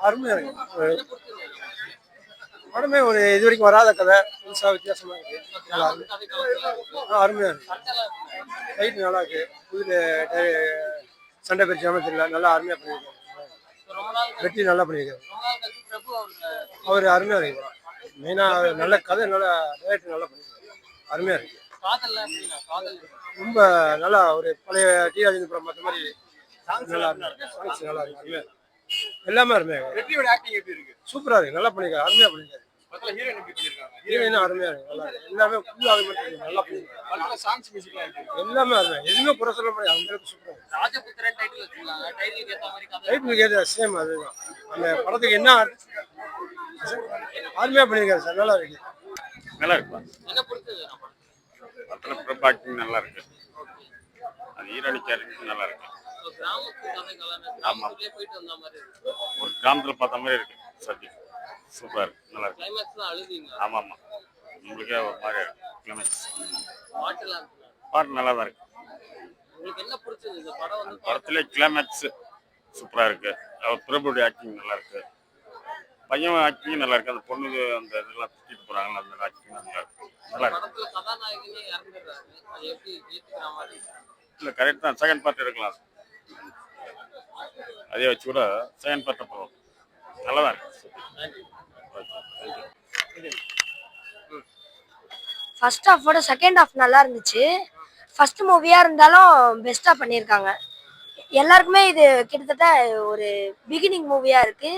அருமையா இருக்கு படமே. ஒரு இது வரைக்கும் வராத கதை, புதுசா வித்தியாசமா இருக்கு. நல்லா இருக்கு. அருமையா இருக்கு. ஃபைட் நல்லா இருக்கு. புது சண்டை பிரிச்சாம தெரியல, நல்லா அருமையா பண்ணியிருக்காரு. வெற்றி நல்லா பண்ணியிருக்காரு. அவர் அருமையா இருக்கு. மெயினா நல்ல கதை, நல்ல டைரக்டர் நல்லா பண்ணியிருக்காரு. அருமையா இருக்கு. ரொம்ப நல்லா ஒரு பழைய டி ராஜேந்திர படம் பார்த்த மாதிரி நல்லா இருக்கு. சாங்ஸ் நல்லா இருக்கு. அருமையா இருக்கு. எல்லாமே அருமையா இருக்கு. வெற்றியோட ஆக்டிங் எப்படி இருக்கு? சூப்பரா இருக்கு. நல்லா பண்ணிருக்காரு. அருமையா பண்ணிருக்காரு. ஹீரோயின் அருமையா இருக்கு. நல்லா இருக்கு. எல்லாமே புது ஆளுங்க நல்லா பண்ணிருக்காரு. சாங்ஸ் மியூசிக்லாம் இருக்கு. எல்லாமே அருமையா. எதுவுமே குறை சொல்ல முடியாது. அந்த அளவுக்கு சூப்பரா இருக்கு. ராஜபுத்திரன் டைட்டில் வச்சிருக்காங்க. டைட்டிலுக்கு ஏத்த மாதிரி கதை. டைட்டிலுக்கு ஏத்த சேம் அதுதான். அந்த படத்துக்கு என்ன அருமையா பண்ணிருக்காரு சார். நல்லா இருக்கு. நல்லா இருக்கு. என்ன பிடிச்சது? படத்துல பிரபாக்டிங் நல்லா இருக்கு. அது ஹீரோனி கேரக்டர் நல்லா இருக்கு. ஒரு கிராமத்துல பார்த்த மாதிரி இருக்கு. சப்ஜெக்ட் சூப்பரா இருக்கு. நல்லா இருக்கு. ஆமா ஆமா, உங்களுக்கே ஒரு மாதிரி இருக்கு. கிளைமேக்ஸ் பாட்டு நல்லா தான் இருக்கு. படத்துல கிளைமேக்ஸ் சூப்பரா இருக்கு. அவர் பிரபுடைய ஆக்டிங் நல்லா இருக்கு. பையன் ஆக்டிங் நல்லா இருக்கு. அந்த பொண்ணுக்கு அந்த இதெல்லாம் திட்டிட்டு போறாங்க, அந்த ஆக்டிங் நல்லா இருக்கு. நல்லா இருக்கு. இல்ல கரெக்ட் தான். செகண்ட் பார்ட் எடுக்கலாம். அதே வச்சு கூட செகண்ட் பார்ட் போகும். நல்லா தான் இருக்கு. ஃபர்ஸ்ட் ஹாஃபோட செகண்ட் ஹாஃப் நல்லா இருந்துச்சு. ஃபர்ஸ்ட் மூவியா இருந்தாலும் பெஸ்டா பண்ணியிருக்காங்க. எல்லாருக்குமே இது கிட்டத்தட்ட ஒரு பிகினிங் மூவியா இருக்கு.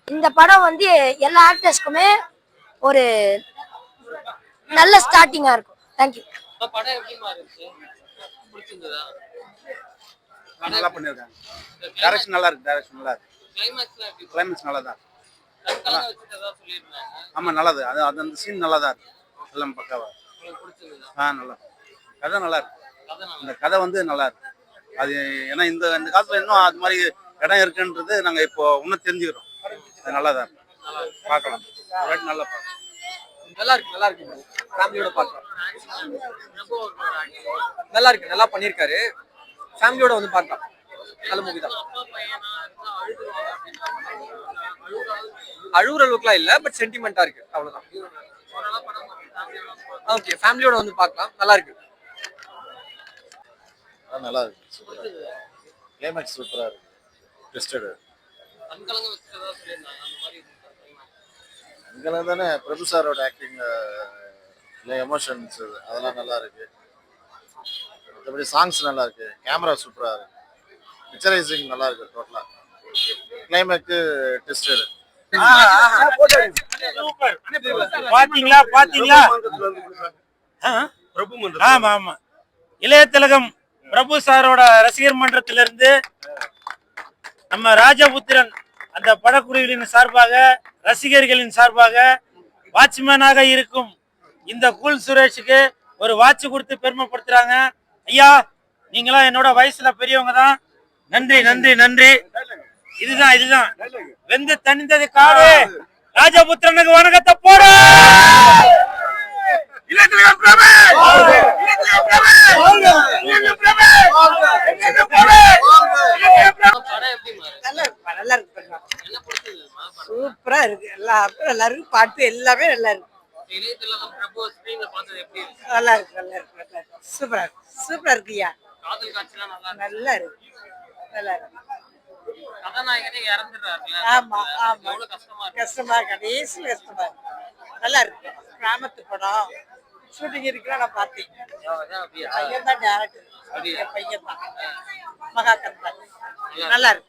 இந்த படம் வந்து எல்லா ஆக்டர்ஸ்க்குமே ஒரு நல்ல ஸ்டார்டிங்கா இருக்கும். தேங்க்யூ. நல்லா பண்ணிருக்காங்க. டைரக்ஷன் நல்லா இருக்கு. டைரக்ஷன் நல்லா இருக்கு. கிளைமேக்ஸ் நல்லா தான். ஆமா நல்லது. அது அந்த சீன் நல்லா தான் இருக்கு. எல்லாம் பக்காவா. நல்லா கதை நல்லா இருக்கு. இந்த கதை வந்து நல்லா இருக்கு. அது ஏன்னா இந்த காலத்துல இன்னும் அது மாதிரி இடம் இருக்குன்றது நாங்க இப்போ இன்னும் தெரிஞ்சுக்கிறோம். அது நல்லா தான் இருக்கு. பார்க்கலாம். நல்லா பார்க்கலாம். நல்லா இருக்கு. நல்லா இருக்கு. ஃபேமிலியோட பார்க்கலாம். நல்லா இருக்கு. நல்லா பண்ணியிருக்காரு. ஃபேமிலியோட வந்து பார்க்கலாம். நல்ல மூவி தான். அழுகுற அளவுக்குலாம் இல்லை, பட் சென்டிமெண்டா இருக்கு. அவ்வளவுதான். ஓகே, ஃபேமிலியோட வந்து பார்க்கலாம். நல்லா இருக்கு. நல்லா இருக்கு. கிளைமேக்ஸ் சூப்பரா இருக்கு. ட்விஸ்டட். அங்கெல்லாம் தானே பிரபு சாரோட ஆக்டிங், எமோஷன்ஸ் அதெல்லாம் நல்லா இருக்கு. மற்றபடி சாங்ஸ் நல்லா இருக்கு. கேமரா சூப்பரா இருக்கு. பிக்சரைசிங் நல்லா இருக்கு. டோட்டலா கிளைமேக்ஸ் ட்விஸ்டட். பாத்தீங்களா பாத்தீங்களா? ஆமா ஆமா, இளைய திலகம் பிரபு சாரோட ரசிகர் மன்றத்திலிருந்து நம்ம ராஜபுத்திரன் அந்த படக்குழுவின் சார்பாக, ரசிகர்களின் சார்பாக, வாட்ச்மேனாக இருக்கும் இந்த கூல் சுரேஷுக்கு ஒரு வாட்ச் கொடுத்து பெருமைப்படுத்துறாங்க. ஐயா, நீங்களாம் என்னோட வயசுல பெரியவங்க தான். நன்றி நன்றி நன்றி. இதுதான் வெந்து தணிந்தது காடு. ராஜபுத்திரனுக்கு வணக்கத்தை போட. சூப்பரா இருக்கு. எல்லாரும் நல்லா இருக்கு. பாட்டு எல்லாமே நல்லா இருக்கு. நல்லா இருக்கு. நல்லா இருக்கு. நல்லா இருக்கு. சூப்பரா இருக்கு. சூப்பரா இருக்குயா. நல்லா இருக்கு. நல்லா இருக்கு. ஆமா ஆமா, கஷ்டமா இருக்கு. கடைசியில் கஷ்டமா இருக்கு. நல்லா இருக்கு. கிராமத்து படம் ஷூட்டிங் இருக்குல்ல, நான் பார்த்தேன். பையன் தான் டேரக்டர். பையன் தான் மகாகந்தன். நல்லா இருக்கு.